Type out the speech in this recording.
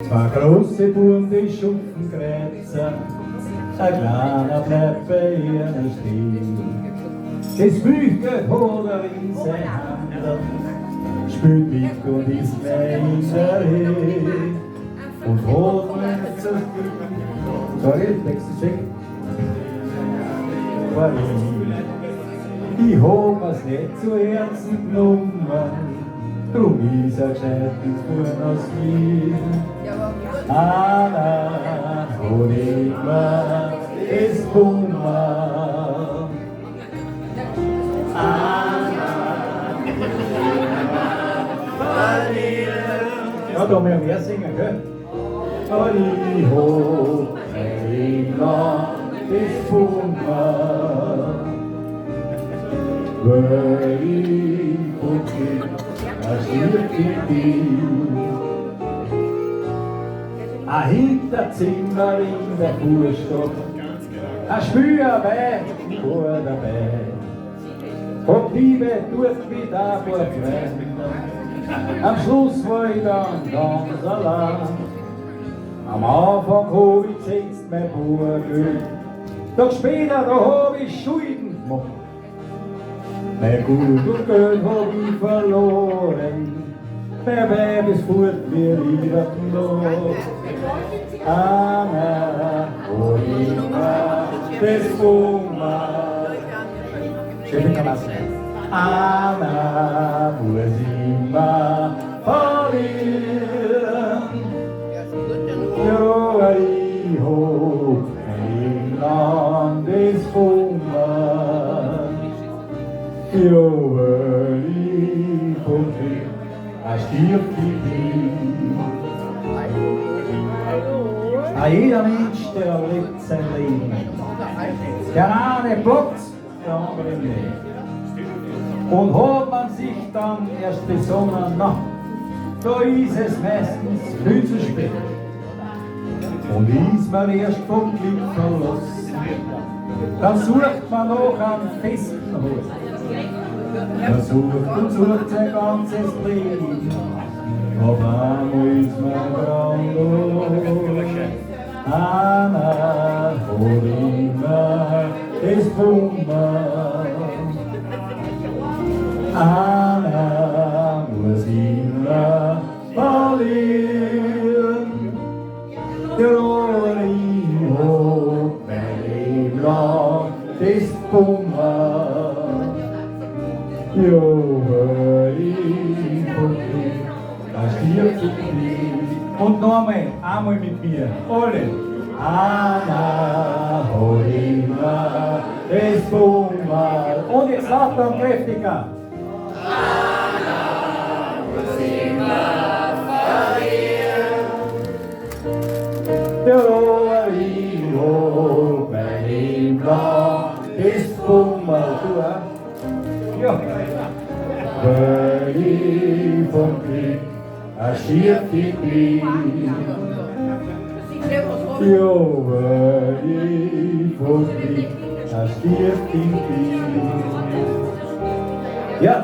Zwei große Buben, die schupfen Grätzer, ein kleiner bleibt bei ihnen stehen. Das Büchgeld hat er in sein Handel, spielt mit und ist mehr in der Rede. Und hat mir zu viel, sorry, nächstes Check. Ich hab mir's nicht zu Herzen genommen, drum ist er gescheit ins Buenos Aires. Anna, hol ich mir das Bummer. Anna, ja, da müssen wir mehr singen, gell? Und ich hol mir das Bummer. Weil ich und ein Hinterzimmer in der Vorstadt, ein Spülerweib vor dabei. Und Liebe tut mich da vor Freunden, am Schluss war ich dann ganz allein. Am Anfang hab ich gesetzt mein Bauergeld, doch später da hab ich Schulden gemacht. Mein Gut und Geld hab ich verloren, mein Weib ist fort wie lieber noch. Anna, hol ich mir das Bummer. Schön verlassen. Anna, muss ich mir verlieren. Ja, ich hab ein landes Bummer. Ja, weil ich von dir stirbt die jeder Mensch, der lebt sein Leben. Der eine Platz, der andere nicht. Und hat man sich dann erst besonnen, na, da ist es meistens viel zu spät. Und ist man erst vom Glück verlassen, dann sucht man noch einen festen Halt. Man sucht und sucht sein ganzes Leben, auf einmal ist man braunlos. Anna, hol ich mir das Bummer. Anna, muss ich mir verlieren. Ja, ich hab mein Leben lang das Bummer. Ja, weil ich von dir, da stirbt die. Und einmal mit mir, alle. Anna, hol ich mir das Bummer. Und jetzt lauter und kräftiger. Anna, muss ich mir verlieren. Ja, ich hab mein Leben lang das Bummer. Du auch? Ja. Weil ich vom Krieg stirbt die Krieg. Ja, weil ich vom Krieg stirbt die Krieg. Ja.